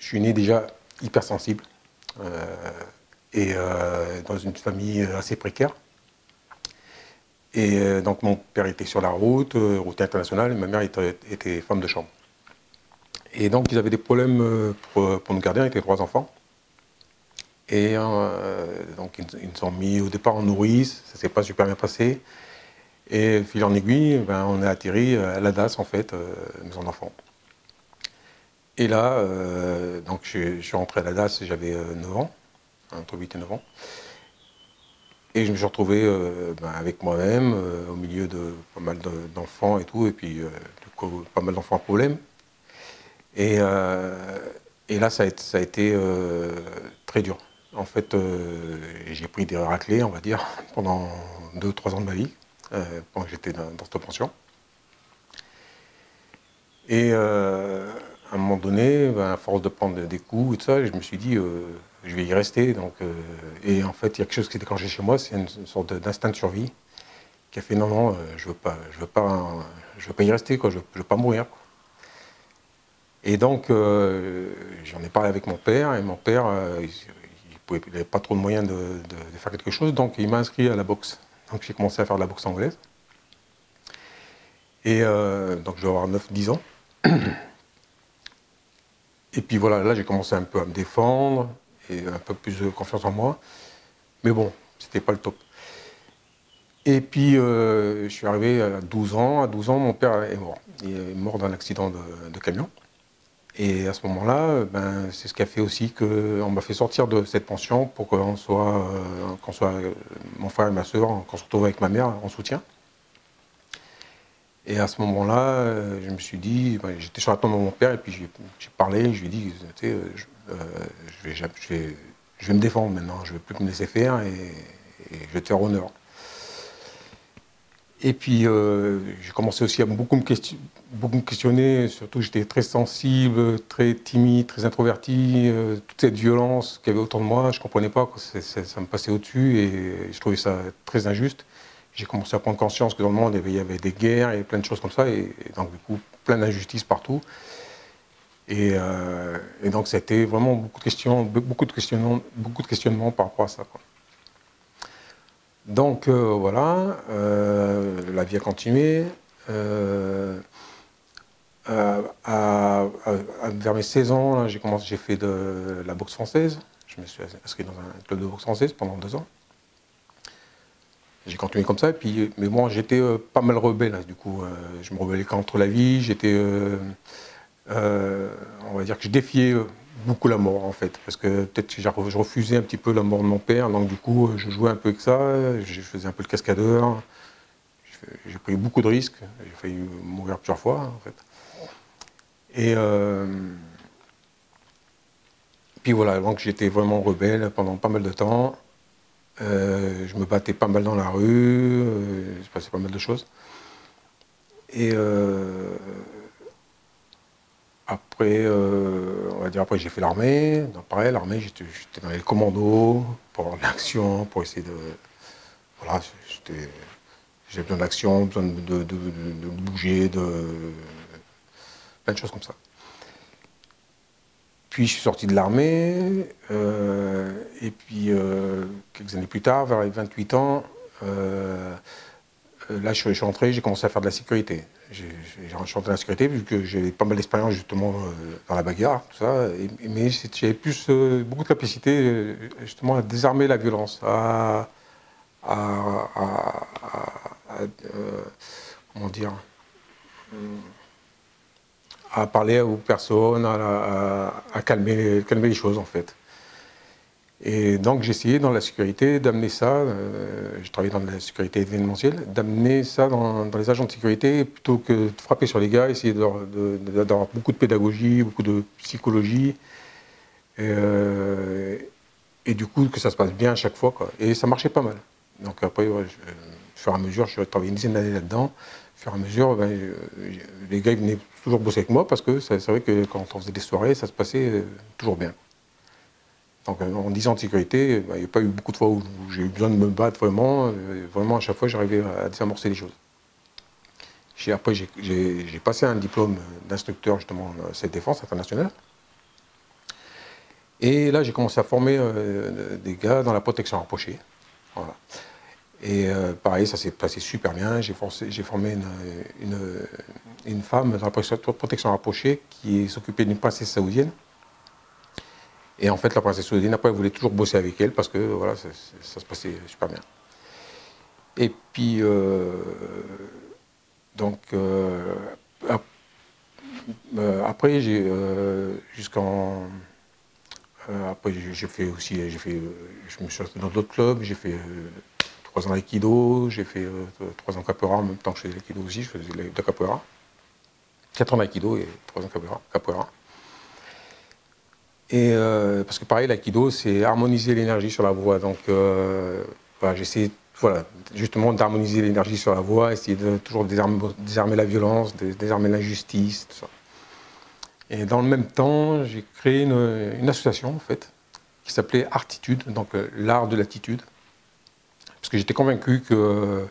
je suis né déjà hypersensible et dans une famille assez précaire. Et donc mon père était sur la route internationale, et ma mère était femme de chambre. Et donc ils avaient des problèmes pour nous garder, on était 3 enfants. Et donc ils nous ont mis au départ en nourrice, ça s'est pas super bien passé. Et fil en aiguille, ben, on a atterri à la DAS en fait, maison d'enfants. Et là, donc je suis rentré à la DAS, j'avais 9 ans, entre 8 et 9 ans. Et je me suis retrouvé ben, avec moi-même, au milieu de pas mal d'enfants et tout, et puis du coup, pas mal d'enfants à problème. Et, et là, ça a été très dur. En fait, j'ai pris des raclées, on va dire, pendant 2 ou 3 ans de ma vie, pendant que j'étais dans cette pension. Et à un moment donné, ben, à force de prendre des coups et tout ça, je me suis dit, je vais y rester. Donc, et en fait, il y a quelque chose qui est déclenché chez moi, c'est une sorte d'instinct de survie qui a fait non, non, je veux pas y rester, quoi, je veux pas mourir, quoi. Et donc, j'en ai parlé avec mon père, et mon père, il n'avait pas trop de moyens de faire quelque chose, donc il m'a inscrit à la boxe. Donc j'ai commencé à faire de la boxe anglaise. Et donc je dois avoir 9 10 ans. Et puis voilà, là j'ai commencé un peu à me défendre, et un peu plus de confiance en moi. Mais bon, c'était pas le top. Et puis je suis arrivé à 12 ans. À 12 ans, mon père est mort. Il est mort d'un accident de camion. Et à ce moment-là, ben, c'est ce qui a fait aussi qu'on m'a fait sortir de cette pension pour qu'on soit, mon frère et ma soeur, qu'on se retrouve avec ma mère en soutien. Et à ce moment-là, je me suis dit, ben, j'étais sur la tombe de mon père, et puis j'ai parlé, je lui ai dit, tu sais, je vais me défendre maintenant, je ne vais plus me laisser faire, et je vais te faire honneur. Et puis j'ai commencé aussi à beaucoup me questionner, surtout j'étais très sensible, très timide, très introverti, toute cette violence qu'il y avait autour de moi, je ne comprenais pas, ça me passait au-dessus, et je trouvais ça très injuste. J'ai commencé à prendre conscience que dans le monde, il y avait des guerres et plein de choses comme ça, et donc du coup, plein d'injustices partout. Et donc c'était vraiment beaucoup de questionnements par rapport à ça, quoi. Donc voilà, la vie a continué. Vers mes 16 ans, j'ai fait de la boxe française. Je me suis inscrit dans un club de boxe française pendant 2 ans. J'ai continué comme ça, et puis, mais bon, j'étais pas mal rebelle, hein, du coup, je me rebellais contre la vie, on va dire que je défiais beaucoup la mort, en fait, parce que peut-être que je refusais un petit peu la mort de mon père, donc du coup, je jouais un peu avec ça, je faisais un peu le cascadeur, j'ai pris beaucoup de risques, j'ai failli mourir plusieurs fois, en fait. Et puis voilà, donc j'étais vraiment rebelle pendant pas mal de temps. Je me battais pas mal dans la rue, il se passait pas mal de choses. Et après, on va dire, après j'ai fait l'armée. Donc pareil, l'armée, j'étais dans les commandos pour avoir de l'action, pour essayer de... Voilà, j'avais besoin d'action, besoin de bouger, plein de choses comme ça. Puis je suis sorti de l'armée, et puis quelques années plus tard, vers les 28 ans, là je suis rentré, j'ai commencé à faire de la sécurité. J'ai rentré dans la sécurité vu que j'avais pas mal d'expérience justement dans la bagarre, tout ça, mais j'avais plus beaucoup de capacité justement à désarmer la violence, à, comment dire, à parler aux personnes, à calmer les choses en fait. Et donc j'ai essayé dans la sécurité d'amener ça, je travaillais dans la sécurité événementielle, d'amener ça dans les agents de sécurité plutôt que de frapper sur les gars, essayer d'avoir beaucoup de pédagogie, beaucoup de psychologie, et du coup que ça se passe bien à chaque fois, quoi. Et ça marchait pas mal. Donc après, ouais, au fur et à mesure, je travaillé une dizaine d'années là-dedans. Au fur et à mesure, ben, les gars ils venaient toujours bosser avec moi parce que c'est vrai que quand on faisait des soirées, ça se passait toujours bien. Donc en 10 ans de sécurité, ben, il n'y a pas eu beaucoup de fois où j'ai eu besoin de me battre vraiment. Vraiment, à chaque fois, j'arrivais à désamorcer les choses. Après, j'ai passé un diplôme d'instructeur justement dans cette défense internationale. Et là, j'ai commencé à former des gars dans la protection rapprochée. Voilà. Et pareil, ça s'est passé super bien. J'ai formé une femme dans la protection rapprochée qui s'occupait d'une princesse saoudienne. Et en fait, la princesse saoudienne, après, elle voulait toujours bosser avec elle parce que voilà, ça se passait super bien. Et puis, donc, après, jusqu'en. Après, j'ai fait aussi, je me suis inscrit dans d'autres clubs, j'ai fait 3 ans d'aïkido, j'ai fait 3 ans capoeira, en même temps que je faisais l'aïkido aussi, je faisais de capoeira. 4 ans d'aïkido et 3 ans capoeira. Et parce que pareil, l'aïkido, c'est harmoniser l'énergie sur la voix. Donc, voilà, j'essaie justement d'harmoniser l'énergie sur la voix, essayer de toujours désarmer la violence, désarmer l'injustice, tout ça. Et dans le même temps, j'ai créé une association, en fait, qui s'appelait Artitude, donc l'art de l'attitude. Parce que j'étais convaincu que,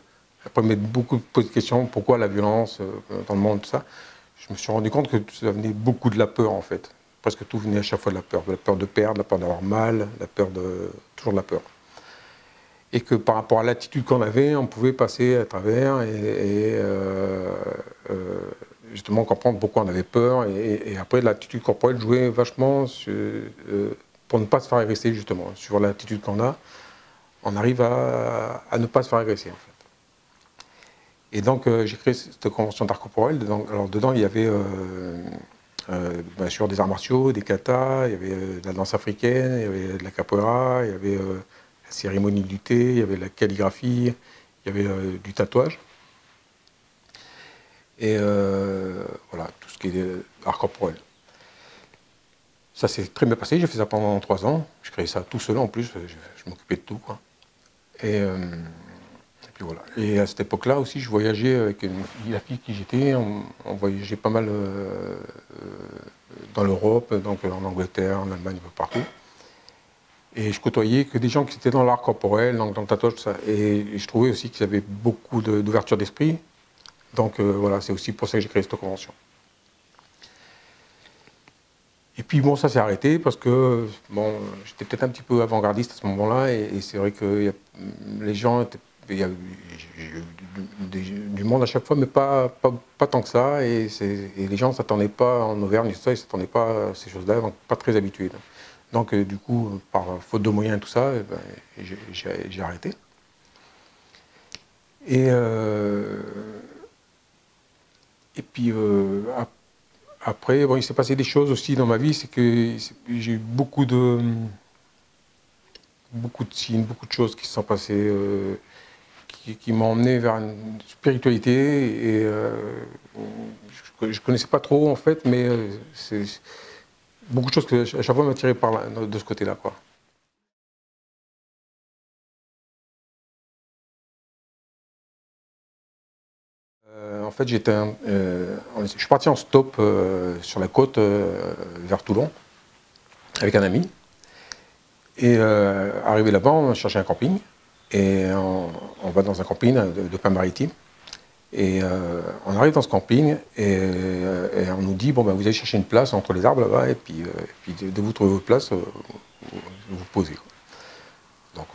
après m'être beaucoup posé de questions, pourquoi la violence dans le monde, tout ça, je me suis rendu compte que ça venait beaucoup de la peur, en fait. Presque tout venait à chaque fois de la peur de perdre, la peur d'avoir mal, toujours de la peur. Et que par rapport à l'attitude qu'on avait, on pouvait passer à travers et justement comprendre pourquoi on avait peur. Et après, l'attitude corporelle jouait vachement pour ne pas se faire agresser, justement. Sur l'attitude qu'on a, on arrive à ne pas se faire agresser, en fait. Et donc, j'ai créé cette convention d'art corporel. Alors, dedans, il y avait bien sûr des arts martiaux, des katas, il y avait de la danse africaine, il y avait de la capoeira, il y avait la cérémonie du thé, il y avait la calligraphie, il y avait du tatouage. Et voilà, tout ce qui est art corporel. Ça s'est très bien passé, j'ai fait ça pendant 3 ans. Je créais ça tout seul en plus, je m'occupais de tout, quoi. Et puis voilà. Et à cette époque-là aussi, je voyageais avec la fille qui j'étais, on voyageait pas mal dans l'Europe, donc en Angleterre, en Allemagne, partout. Et je côtoyais que des gens qui étaient dans l'art corporel, dans le tatouage, tout ça. Et je trouvais aussi qu'ils avaient beaucoup d'ouverture d'esprit. Donc voilà, c'est aussi pour ça que j'ai créé cette convention. Et puis bon, ça s'est arrêté parce que bon, j'étais peut-être un petit peu avant-gardiste à ce moment-là. Et c'est vrai que les gens, il y a eu du monde à chaque fois, mais pas tant que ça. Et les gens ne s'attendaient pas en Auvergne, et ça, ils ne s'attendaient pas à ces choses-là, donc pas très habitués. Donc du coup, par faute de moyens et tout ça, j'ai arrêté. Et puis après, bon, il s'est passé des choses aussi dans ma vie, c'est que j'ai eu beaucoup de signes, beaucoup de choses qui se sont passées, qui m'ont emmené vers une spiritualité. Et je ne connaissais pas trop en fait, mais c'est beaucoup de choses que à chaque fois m'attiraient de ce côté-là, quoi. En fait, je suis parti en stop sur la côte vers Toulon avec un ami. Et arrivé là-bas, on cherchait un camping. Et on va dans un camping de pain maritime. Et on arrive dans ce camping et on nous dit, bon, ben, vous allez chercher une place entre les arbres là-bas, et puis de vous trouver votre place, vous posez, quoi. Donc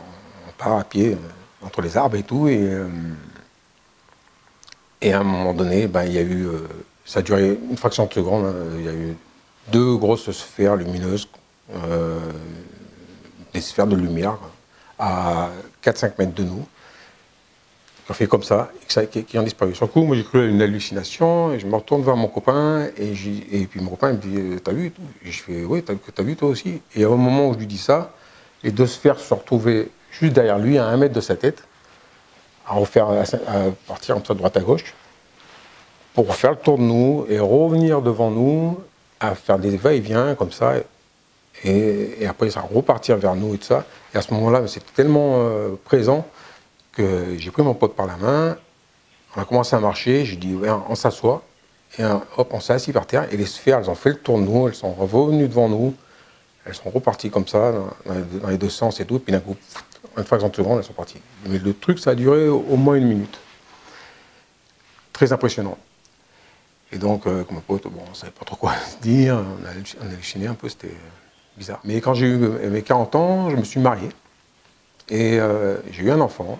on part à pied entre les arbres et tout. Et à un moment donné, ben, il y a eu, ça a duré une fraction de seconde, hein, il y a eu 2 grosses sphères lumineuses, des sphères de lumière, à 4-5 mètres de nous, qui ont fait comme ça, qui ont disparu. Sur le coup, moi j'ai cru à une hallucination, et je me retourne vers mon copain, et puis mon copain me dit, t'as vu et tout? Et je fais, oui, t'as vu toi aussi? Et au moment où je lui dis ça, les 2 sphères se sont retrouvées juste derrière lui, à 1 mètre de sa tête, à partir comme ça de droite à gauche, pour faire le tour de nous et revenir devant nous, à faire des va-et-vient comme ça, et après ça repartir vers nous et tout ça. Et à ce moment-là, c'était tellement présent que j'ai pris mon pote par la main, on a commencé à marcher, j'ai dit ouais, on s'assoit, et hop, on s'est assis par terre, et les sphères, elles ont fait le tour de nous, elles sont revenues devant nous, elles sont reparties comme ça, dans les 2 sens et tout, et puis d'un coup, en une fraction de seconde, elles sont parties. Mais le truc, ça a duré au moins 1 minute. Très impressionnant. Et donc, comme mon pote, bon, on ne savait pas trop quoi se dire, on a halluciné un peu, c'était bizarre. Mais quand j'ai eu mes 40 ans, je me suis marié. Et j'ai eu un enfant.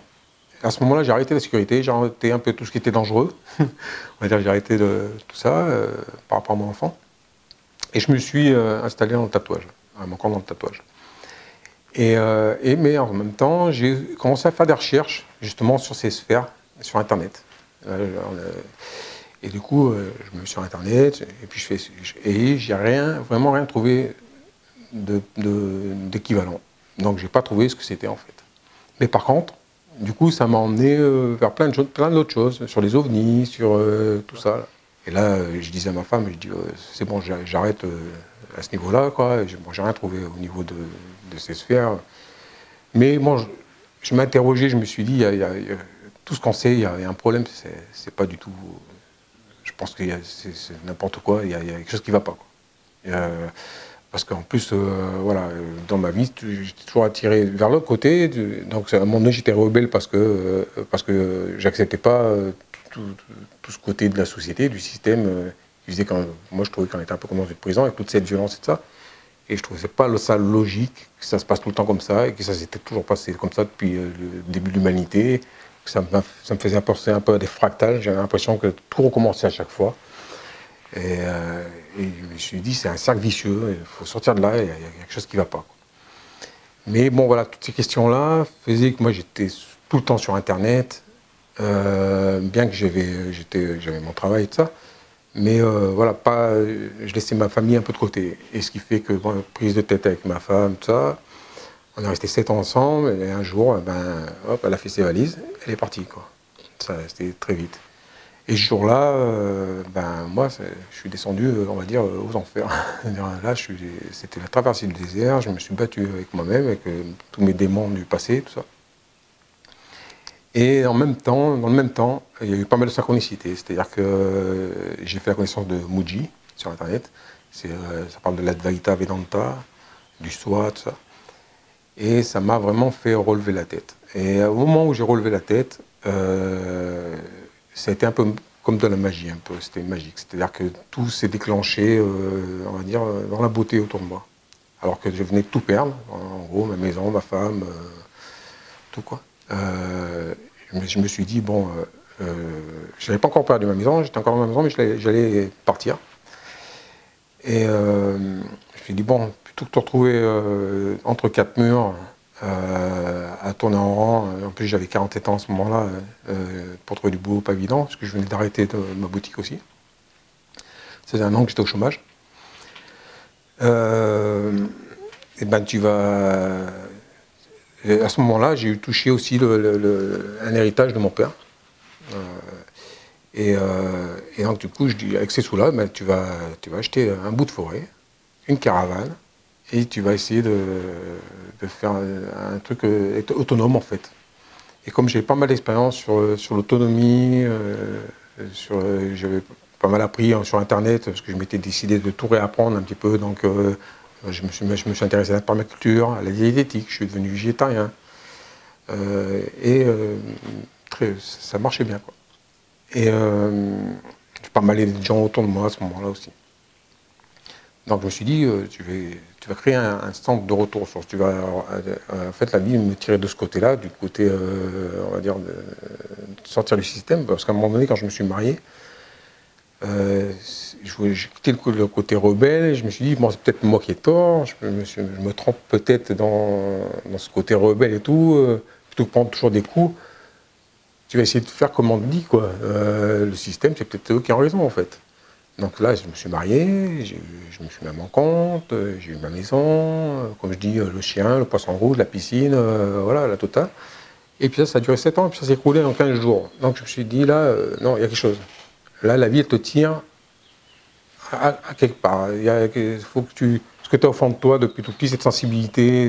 À ce moment-là, j'ai arrêté la sécurité, j'ai arrêté un peu tout ce qui était dangereux. On va dire, j'ai arrêté tout ça par rapport à mon enfant. Et je me suis installé dans le tatouage, à mon compte dans le tatouage. Mais en même temps, j'ai commencé à faire des recherches justement sur ces sphères, sur Internet. Et du coup, je me mets sur Internet et puis j'ai vraiment rien trouvé d'équivalent. Donc, j'ai pas trouvé ce que c'était en fait. Mais par contre, du coup, ça m'a emmené vers plein d'autres choses, sur les ovnis, sur tout ça. Et là, je disais à ma femme, je dis, c'est bon, j'arrête à ce niveau-là, quoi. Bon, j'ai rien trouvé au niveau de ces sphères. Mais bon, je m'interrogeais, je me suis dit, tout ce qu'on sait, il y a un problème, c'est pas du tout. Je pense que c'est n'importe quoi, il y a quelque chose qui ne va pas, quoi. Parce qu'en plus, voilà, dans ma vie, j'étais toujours attiré vers l'autre côté. Donc, à un moment donné, j'étais rebelle parce que j'acceptais pas tout ce côté de la société, du système. Qui faisait moi, je trouvais qu'on était un peu comme dans une prison avec toute cette violence et tout ça. Et je trouvais pas ça logique que ça se passe tout le temps comme ça et que ça s'était toujours passé comme ça depuis le début de l'humanité. Ça me faisait penser un peu à des fractales. J'avais l'impression que tout recommençait à chaque fois. Et je me suis dit, c'est un cercle vicieux, il faut sortir de là, il y a quelque chose qui ne va pas, quoi. Mais bon, voilà, toutes ces questions-là faisaient que moi j'étais tout le temps sur Internet, bien que j'avais mon travail et tout ça, mais voilà, je laissais ma famille un peu de côté. Et ce qui fait que, bon, prise de tête avec ma femme, tout ça, on est resté 7 ans ensemble, et un jour, hop, elle a fait ses valises, elle est partie, quoi. Ça, c'était très vite. Et ce jour-là, moi, je suis descendu, on va dire, aux enfers. Là, c'était la traversée du désert, je me suis battu avec moi-même, avec tous mes démons du passé, tout ça. Et dans le même temps, il y a eu pas mal de synchronicité. C'est-à-dire que j'ai fait la connaissance de Mooji sur Internet. Ça parle de l'Advaita Vedanta, du Soi, tout ça. Et ça m'a vraiment fait relever la tête. Et au moment où j'ai relevé la tête, ça a été un peu comme de la magie, un peu. C'était magique. C'est-à-dire que tout s'est déclenché, on va dire, dans la beauté autour de moi. Alors que je venais de tout perdre, en gros, ma maison, ma femme, tout quoi. Je me suis dit, bon, je n'avais pas encore perdu ma maison, j'étais encore dans ma maison, mais j'allais partir. Et je me suis dit, bon, plutôt que de te retrouver entre quatre murs, à tourner en rang. En plus, j'avais 47 ans à ce moment-là, pour trouver du boulot, pas évident, parce que je venais d'arrêter ma boutique aussi. C'est un an que j'étais au chômage. Et ben, tu vas... À ce moment-là, j'ai eu touché aussi un héritage de mon père. Et donc, du coup, je dis, avec ces sous-là, ben, tu vas acheter un bout de forêt, une caravane, et tu vas essayer de faire un truc autonome, en fait. Et comme j'ai pas mal d'expérience sur l'autonomie, j'avais pas mal appris sur Internet, parce que je m'étais décidé de tout réapprendre un petit peu, donc je me suis intéressé à la permaculture, à la diététique, je suis devenu végétarien. Ça marchait bien, quoi. Et j'ai pas mal aidé de gens autour de moi à ce moment-là aussi. Donc je me suis dit, tu vas créer un centre de retour aux sources. Tu vas, en fait, la vie me tirer de ce côté-là, du côté, on va dire, de sortir du système. Parce qu'à un moment donné, quand je me suis marié, j'ai quitté le côté rebelle et je me suis dit, bon, c'est peut-être moi qui ai tort, je me trompe peut-être dans ce côté rebelle et tout, plutôt que prendre toujours des coups. Tu vas essayer de faire comme on te dit, quoi. Le système, c'est peut-être eux qui ont raison, en fait. Donc là, je me suis marié, je me suis mis à mon compte, j'ai eu ma maison, comme je dis, le chien, le poisson rouge, la piscine, voilà, la totale. Et puis ça a duré 7 ans, et puis ça s'est écoulé en 15 jours. Donc je me suis dit, là, non, il y a quelque chose. Là, la vie, elle te tire à quelque part. Faut que ce que tu as au fond de toi depuis tout petit, cette sensibilité,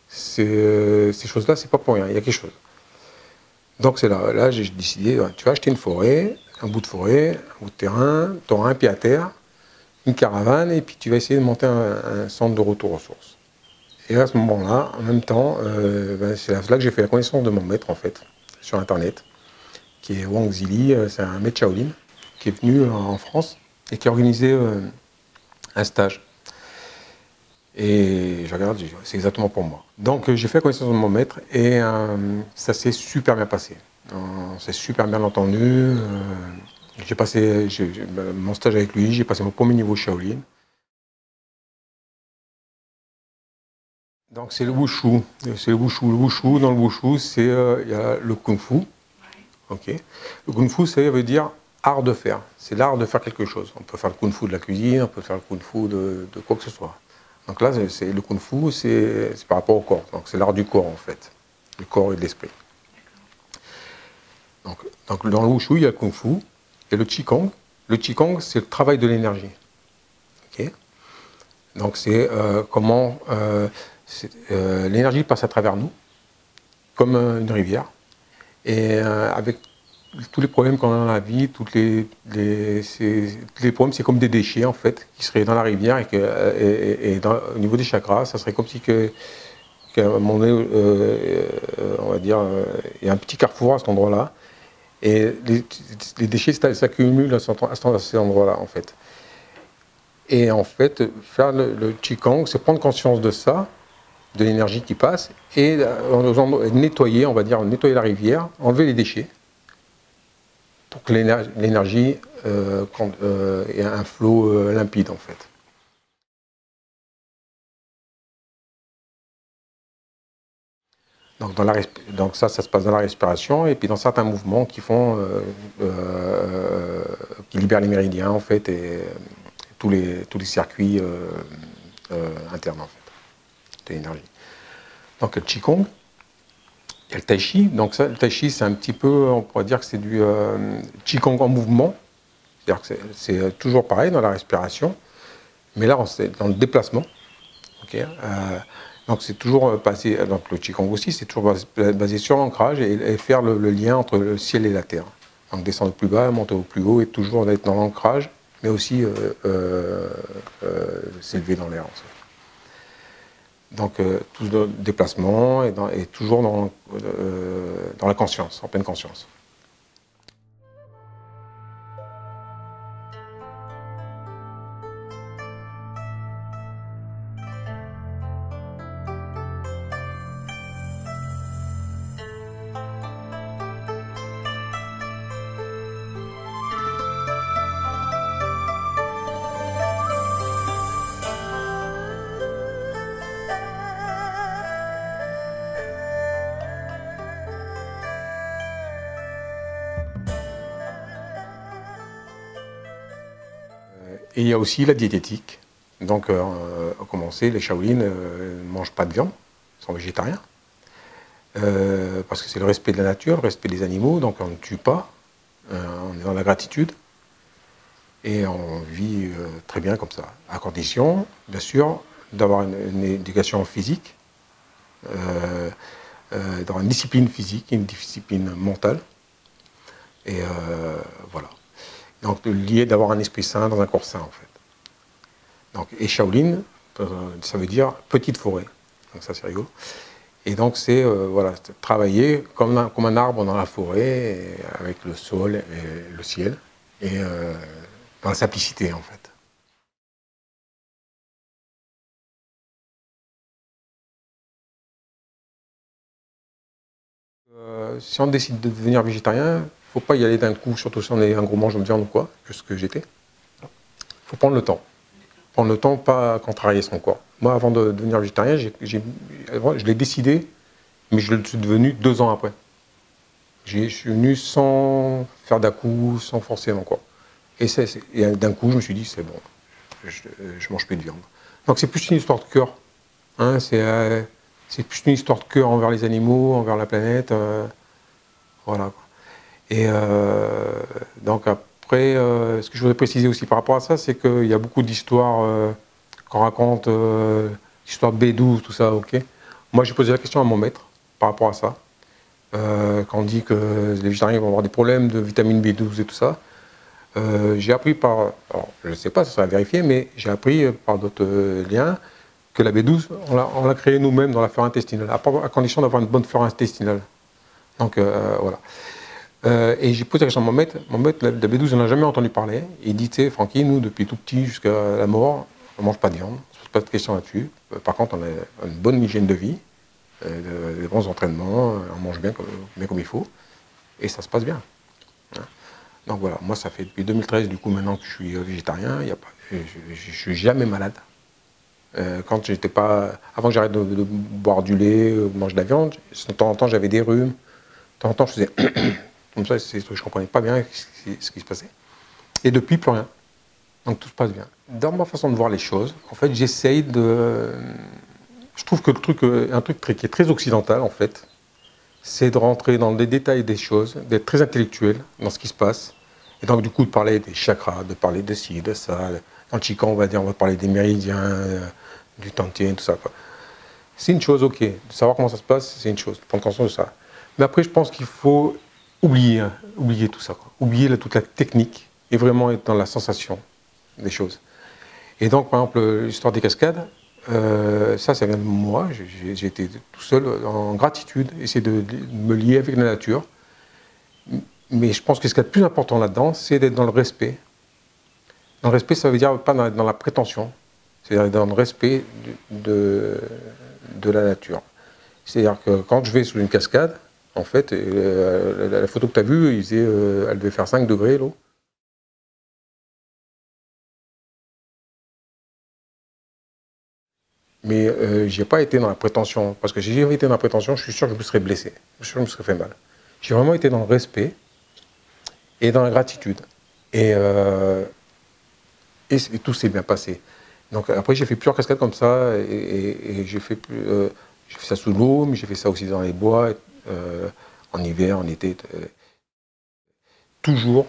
ces choses-là, c'est pas pour rien, il y a quelque chose. Donc c'est là j'ai décidé, tu vas acheter une forêt, un bout de terrain, tu auras un pied à terre, une caravane, et puis tu vas essayer de monter un centre de retour aux sources. Et à ce moment-là, en même temps, c'est là que j'ai fait la connaissance de mon maître, en fait, sur Internet, qui est Wang Zili, c'est un maître Shaolin, qui est venu en France, et qui a organisé un stage. Et je regarde, c'est exactement pour moi. Donc j'ai fait connaissance de mon maître et ça s'est super bien passé. On s'est super bien entendu. J'ai passé mon stage avec lui, j'ai passé mon premier niveau Shaolin. Donc c'est le wushu. C'est le wushu. Le wushu, dans le wushu, c'est il y a le kung-fu. Ok. Le kung-fu, ça veut dire art de faire. C'est l'art de faire quelque chose. On peut faire le kung-fu de la cuisine, on peut faire le kung-fu de quoi que ce soit. Donc là, le kung-fu, c'est par rapport au corps. Donc c'est l'art du corps en fait, du corps et de l'esprit. Donc dans le wushu, il y a le kung-fu et le qigong. Le qigong, c'est le travail de l'énergie. Ok. Donc c'est comment l'énergie passe à travers nous, comme une rivière. Et avec tous les problèmes qu'on a dans la vie, tous les problèmes, c'est comme des déchets en fait, qui seraient dans la rivière et au niveau des chakras, ça serait comme si qu'à un moment donné, on va dire, il y a un petit carrefour à cet endroit-là, et les déchets s'accumulent à cet endroit-là en fait. Et en fait, faire le Qigong, c'est prendre conscience de ça, de l'énergie qui passe, et nettoyer, on va dire, nettoyer la rivière, enlever les déchets, pour que l'énergie ait un flot limpide en fait. Donc ça se passe dans la respiration et puis dans certains mouvements qui libèrent les méridiens en fait et tous les circuits internes en fait de l'énergie. Donc le Qigong, il y a le Tai Chi. Donc ça, le Tai Chi c'est un petit peu, on pourrait dire que c'est du Qigong en mouvement. C'est-à-dire que c'est toujours pareil dans la respiration, mais là c'est dans le déplacement. Okay, donc c'est toujours passé, donc le Qigong aussi, c'est toujours basé sur l'ancrage et faire le lien entre le ciel et la terre. Donc descendre au plus bas, monter au plus haut et toujours être dans l'ancrage, mais aussi s'élever dans l'air. En fait. Donc tout le déplacement et toujours dans la conscience, en pleine conscience. Et il y a aussi la diététique. Donc, à commencer, les Shaolins ne mangent pas de viande, ils sont végétariens. Parce que c'est le respect de la nature, le respect des animaux, donc on ne tue pas, on est dans la gratitude. Et on vit très bien comme ça, à condition, bien sûr, d'avoir une éducation physique, d'avoir une discipline physique, une discipline mentale. Et voilà. Donc, lié d'avoir un esprit sain dans un corps sain, en fait. Donc, et Shaolin, ça veut dire petite forêt. Donc, ça, c'est rigolo. Et donc, c'est voilà, travailler comme un arbre dans la forêt, avec le sol et le ciel, et dans la simplicité, en fait. Si on décide de devenir végétarien, il ne faut pas y aller d'un coup, surtout si on est un gros mangeur de viande ou quoi, que ce que j'étais. Il faut prendre le temps. Prendre le temps, pas contrarier son corps. Moi, avant de devenir végétarien, je l'ai décidé, mais je le suis devenu 2 ans après. Je suis venu sans faire d'à-coup, sans forcer mon corps. Et d'un coup, je me suis dit, c'est bon, je ne mange plus de viande. Donc c'est plus une histoire de cœur. Hein, c'est plus une histoire de cœur envers les animaux, envers la planète. Voilà. Et donc après, ce que je voudrais préciser aussi par rapport à ça, c'est qu'il y a beaucoup d'histoires qu'on raconte, l'histoire de B12, tout ça, ok. Moi, j'ai posé la question à mon maître par rapport à ça. Quand on dit que les végétariens vont avoir des problèmes de vitamine B12 et tout ça, j'ai appris alors je ne sais pas, ça sera vérifié, mais j'ai appris par d'autres liens que la B12, on l'a créée nous-mêmes dans la flore intestinale, à condition d'avoir une bonne flore intestinale. Donc voilà. Et j'ai posé la question à mon maître, la B12, on n'a jamais entendu parler. Il dit, tu sais, Francky, nous, depuis tout petit jusqu'à la mort, on ne mange pas de viande, on ne se pose pas de questions là-dessus. Par contre, on a une bonne hygiène de vie, des bons entraînements, on mange bien comme il faut, et ça se passe bien. Hein. Donc voilà, moi ça fait depuis 2013 du coup maintenant que je suis végétarien, je ne suis jamais malade. Quand j'étais pas, avant que j'arrête de boire du lait, de manger de la viande, de temps en temps j'avais des rhumes, de temps en temps je faisais comme ça, je ne comprenais pas bien ce qui se passait. Et depuis, plus rien. Donc tout se passe bien. Dans ma façon de voir les choses, en fait, j'essaye de... Je trouve que un truc qui est très occidental, en fait, c'est de rentrer dans les détails des choses, d'être très intellectuel dans ce qui se passe. Et donc, du coup, de parler des chakras, de parler de ci, de ça. Dans le Qigong, on va parler des méridiens, du Tantien, tout ça, quoi. C'est une chose, ok. De savoir comment ça se passe, c'est une chose. Prendre conscience de ça. Mais après, je pense qu'il faut oublier tout ça, quoi. Oublier toute la technique et vraiment être dans la sensation des choses. Et donc, par exemple, l'histoire des cascades, ça vient de moi. J'ai été tout seul en gratitude, essayer de me lier avec la nature. Mais je pense que ce qui est le plus important là-dedans, c'est d'être dans le respect. Dans le respect, ça veut dire pas dans la prétention, c'est-à-dire dans le respect de la nature. C'est-à-dire que quand je vais sous une cascade, en fait, la photo que tu as vue, elle devait faire 5 degrés, l'eau. Mais je n'ai pas été dans la prétention, parce que si j'avais été dans la prétention, je suis sûr que je me serais blessé, je suis sûr que je me serais fait mal. J'ai vraiment été dans le respect et dans la gratitude. Et tout s'est bien passé. Donc après, j'ai fait plusieurs cascades comme ça, et j'ai fait ça sous l'eau, mais j'ai fait ça aussi dans les bois, en hiver, en été. Toujours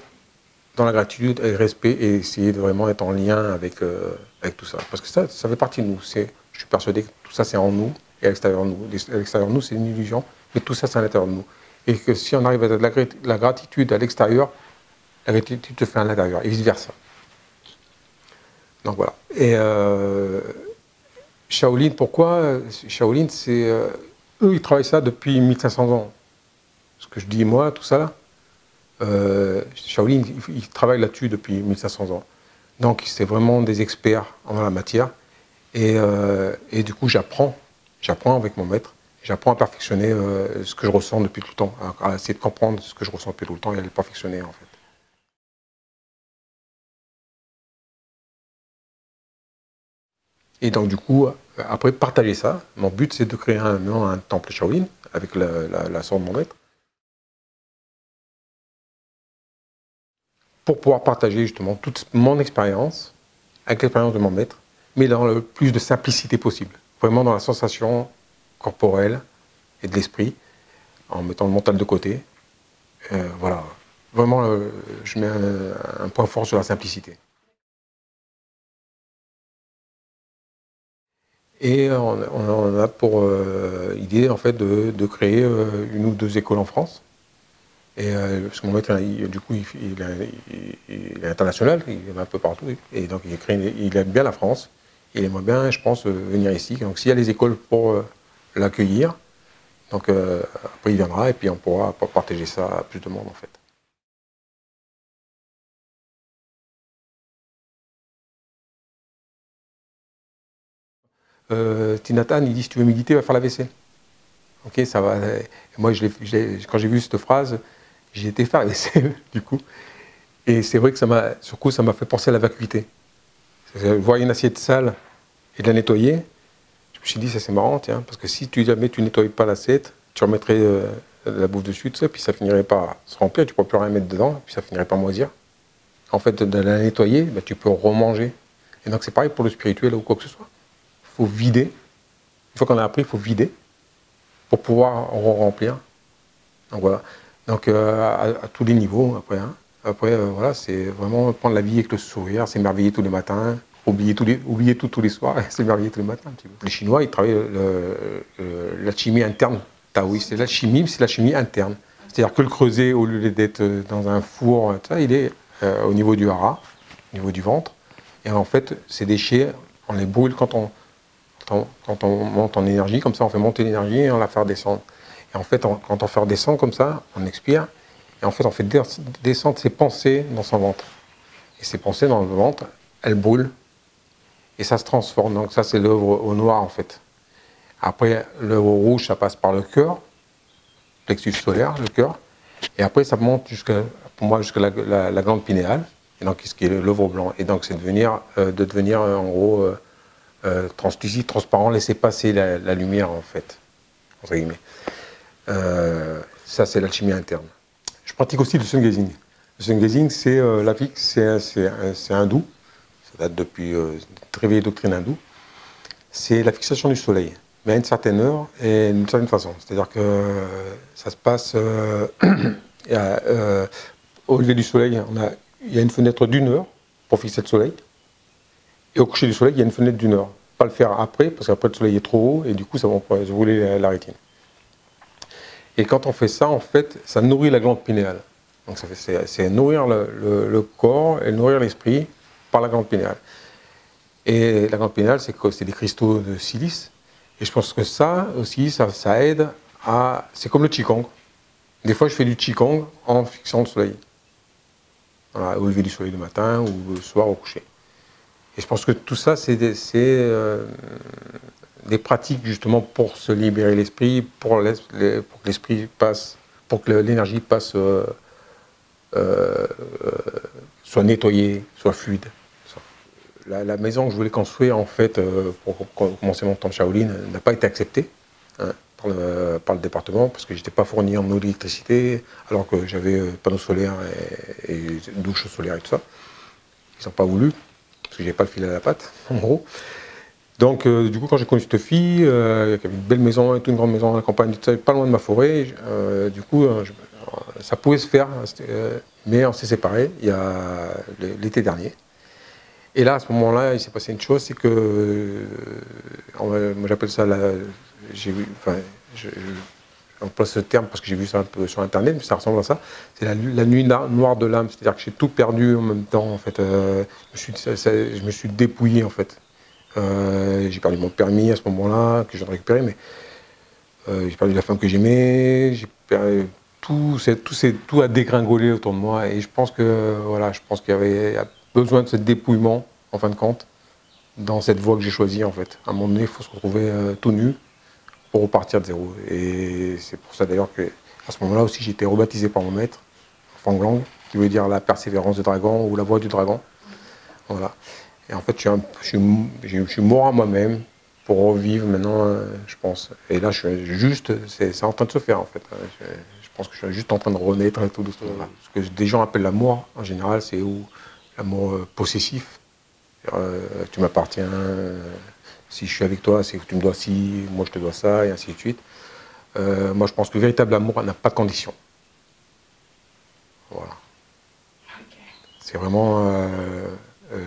dans la gratitude et le respect, et essayer de vraiment être en lien avec tout ça. Parce que ça fait partie de nous. Je suis persuadé que tout ça, c'est en nous et à l'extérieur de nous. À l'extérieur de nous, c'est une illusion, mais tout ça, c'est à l'intérieur de nous. Et que si on arrive à la gratitude à l'extérieur, la gratitude se fait à l'intérieur, et vice-versa. Donc voilà. Et Shaolin, pourquoi Shaolin, c'est... eux, ils travaillent ça depuis 1500 ans. Ce que je dis, moi, tout ça là, Shaolin, ils travaillent là-dessus depuis 1500 ans. Donc, c'est vraiment des experts en la matière. Et du coup, j'apprends avec mon maître. J'apprends à perfectionner ce que je ressens depuis tout le temps, à essayer de comprendre ce que je ressens depuis tout le temps et à le perfectionner, en fait. Et donc, du coup, après, partager ça. Mon but, c'est de créer un temple Shaolin avec la sœur de mon maître, pour pouvoir partager justement toute mon expérience avec l'expérience de mon maître, mais dans le plus de simplicité possible. Vraiment dans la sensation corporelle et de l'esprit, en mettant le mental de côté. Voilà. Vraiment, je mets un point fort sur la simplicité. Et on a pour idée en fait de créer une ou deux écoles en France. Et parce que mon maître, du coup, il est international, il est un peu partout. Et donc il aime bien la France. Il aimerait bien, je pense, venir ici. Donc s'il y a les écoles pour l'accueillir, donc après il viendra et puis on pourra partager ça à plus de monde en fait. Tinatan, il dit si tu veux méditer, va faire la vaisselle. Ok, ça va. Moi, quand j'ai vu cette phrase, j'ai été faire la vaisselle, du coup. Et c'est vrai que ça m'a fait penser à la vacuité. Voir une assiette sale et de la nettoyer, je me suis dit, ça c'est marrant, tiens, parce que si jamais tu nettoies pas l'assiette, tu remettrais la bouffe dessus, tout ça, puis ça finirait par se remplir, tu ne pourrais plus rien mettre dedans, puis ça finirait par moisir. En fait, de la nettoyer, bah, tu peux remanger. Et donc c'est pareil pour le spirituel ou quoi que ce soit. Il faut vider. Une fois qu'on a appris, il faut vider pour pouvoir remplir. Donc voilà. Donc à tous les niveaux après. Hein. Après voilà, c'est vraiment prendre la vie avec le sourire, s'émerveiller tous les matins, oublier tout tous les soirs et s'émerveiller tous les matins. Un petit peu. Les Chinois, ils travaillent l'alchimie interne taoïste. C'est l'alchimie, c'est l'alchimie interne. C'est-à-dire que le creuset, au lieu d'être dans un four, ça, il est au niveau du hara, au niveau du ventre. Et en fait, ces déchets, on les brûle quand on monte en énergie, comme ça on fait monter l'énergie et on la fait redescendre. Et en fait, quand on fait redescendre comme ça, on expire, et en fait on fait descendre ses pensées dans son ventre. Et ces pensées dans le ventre, elles brûlent. et ça se transforme. Donc ça, c'est l'œuvre au noir, en fait. Après, l'œuvre au rouge, ça passe par le cœur, plexus solaire, le cœur, et après, ça monte pour moi, jusqu'à la glande pinéale, et donc, ce qui est l'œuvre au blanc. Et donc, c'est de devenir, en gros, translucide, transparent, laisser passer la lumière, en fait, entre guillemets. Ça, c'est l'alchimie interne. Je pratique aussi le sun gazing. Le sun gazing, c'est hindou. Ça date depuis une très vieille doctrine hindoue. C'est la fixation du soleil, mais à une certaine heure et d'une certaine façon. C'est-à-dire que ça se passe au lever du soleil, il y a une fenêtre d'une heure pour fixer le soleil. Et au coucher du soleil, il y a une fenêtre d'une heure. Pas le faire après, parce qu'après le soleil est trop haut et du coup, ça va brûler la rétine. Et quand on fait ça, en fait, ça nourrit la glande pinéale. Donc c'est nourrir le corps et nourrir l'esprit par la glande pinéale. Et la glande pinéale, c'est des cristaux de silice. Et je pense que ça aussi, ça aide à... C'est comme le Qigong. Des fois, je fais du Qigong en fixant le soleil. Voilà, au lever du soleil le matin ou le soir au coucher. Et je pense que tout ça, c'est des pratiques justement pour se libérer l'esprit, pour que l'esprit passe, pour que l'énergie passe, soit nettoyée, soit fluide. La maison que je voulais construire en fait pour commencer mon temps de Shaolin n'a pas été acceptée par le département parce que j'étais pas fourni en eau d'électricité alors que j'avais panneaux solaires et douche solaire et tout ça. Ils n'ont pas voulu parce que j'ai pas le fil à la patte en gros. Donc, du coup, quand j'ai connu cette fille, qui avait une belle maison, et toute une grande maison à la campagne, pas loin de ma forêt, du coup, ça pouvait se faire, mais on s'est séparés il y a l'été dernier. Et là, à ce moment-là, il s'est passé une chose, c'est que, moi j'appelle ça, j'emploie ce terme parce que j'ai vu ça un peu sur Internet, mais ça ressemble à ça, c'est la nuit noire de l'âme, c'est-à-dire que j'ai tout perdu en même temps, en fait, je me suis dépouillé, en fait. J'ai perdu mon permis à ce moment-là, que je viens de récupérer, mais j'ai perdu la femme que j'aimais, j'ai perdu tout a dégringolé autour de moi, et je pense que voilà, je pense qu'il y avait besoin de ce dépouillement, en fin de compte, dans cette voie que j'ai choisie en fait. À un moment donné, il faut se retrouver tout nu pour repartir de zéro. Et c'est pour ça d'ailleurs que à ce moment-là aussi, j'ai été rebaptisé par mon maître, Fanglang, qui veut dire la persévérance du dragon ou la voix du dragon. Voilà. Et en fait, je suis mort à moi-même pour revivre maintenant, je pense. Et là, c'est en train de se faire en fait. Je pense que je suis juste en train de renaître et tout doucement. Ce que des gens appellent l'amour, en général, c'est l'amour possessif. Tu m'appartiens, si je suis avec toi, c'est que tu me dois ci, moi je te dois ça, et ainsi de suite. Moi, je pense que le véritable amour n'a pas de condition. Voilà. C'est vraiment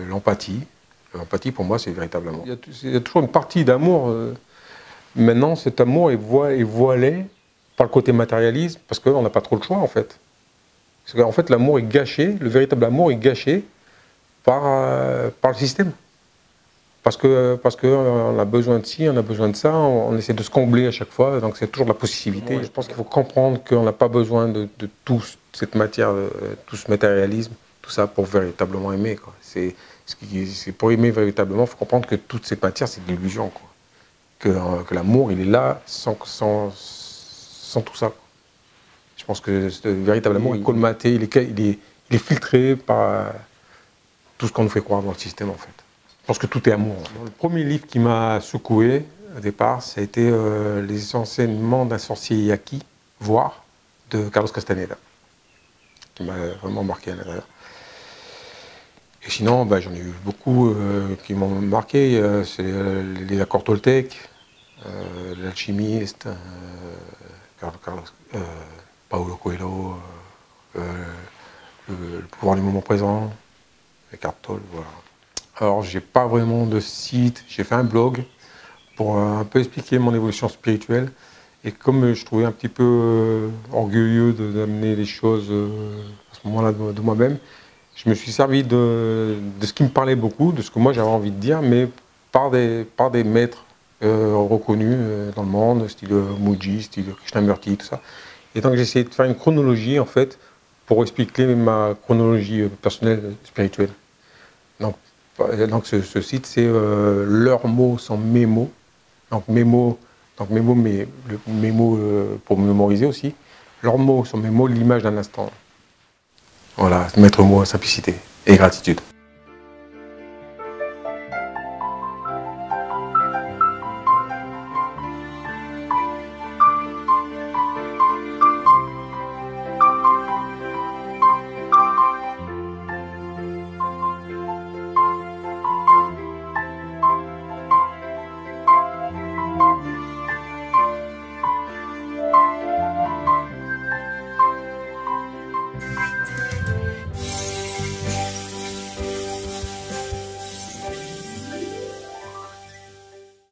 l'empathie. L'empathie, pour moi, c'est le véritable amour. Il y a toujours une partie d'amour. Maintenant, cet amour est voilé par le côté matérialisme, parce qu'on n'a pas trop le choix, en fait. Parce qu'en fait, l'amour est gâché, le véritable amour est gâché par le système. Parce qu'on a besoin de ci, on a besoin de ça, on essaie de se combler à chaque fois, donc c'est toujours de la possessivité. Je pense qu'il faut comprendre qu'on n'a pas besoin de toute cette matière, tout ce matérialisme, tout ça pour véritablement aimer, quoi. Pour aimer véritablement, il faut comprendre que toute cette matière, c'est de l'illusion, quoi. Que l'amour, il est là sans tout ça, quoi. Je pense que ce véritable amour est colmaté, il est filtré par tout ce qu'on nous fait croire dans le système, en fait. Je pense que tout est amour. Le premier livre qui m'a secoué, au départ, ça a été Les enseignements d'un sorcier yaqui, voire, de Carlos Castaneda, qui m'a vraiment marqué à l'intérieur. Et sinon, j'en ai eu beaucoup qui m'ont marqué. C'est les accords toltèques, l'alchimiste, Paulo Coelho, le pouvoir du moment présent, Eckhart Tolle, voilà. Alors, j'ai pas vraiment de site, j'ai fait un blog pour un peu expliquer mon évolution spirituelle. Et comme je trouvais un petit peu orgueilleux d'amener les choses à ce moment-là de moi-même, je me suis servi de ce qui me parlait beaucoup, de ce que moi j'avais envie de dire, mais par des maîtres reconnus dans le monde, style Mooji, style Krishnamurti, tout ça. Et donc j'ai essayé de faire une chronologie en fait, pour expliquer ma chronologie personnelle, spirituelle. Donc Donc ce site, c'est leurs mots sont mes mots. Donc mes mots, mais mes mots pour mémoriser aussi. Leurs mots sont mes mots, l'image d'un instant. Voilà, maître mot, simplicité et gratitude.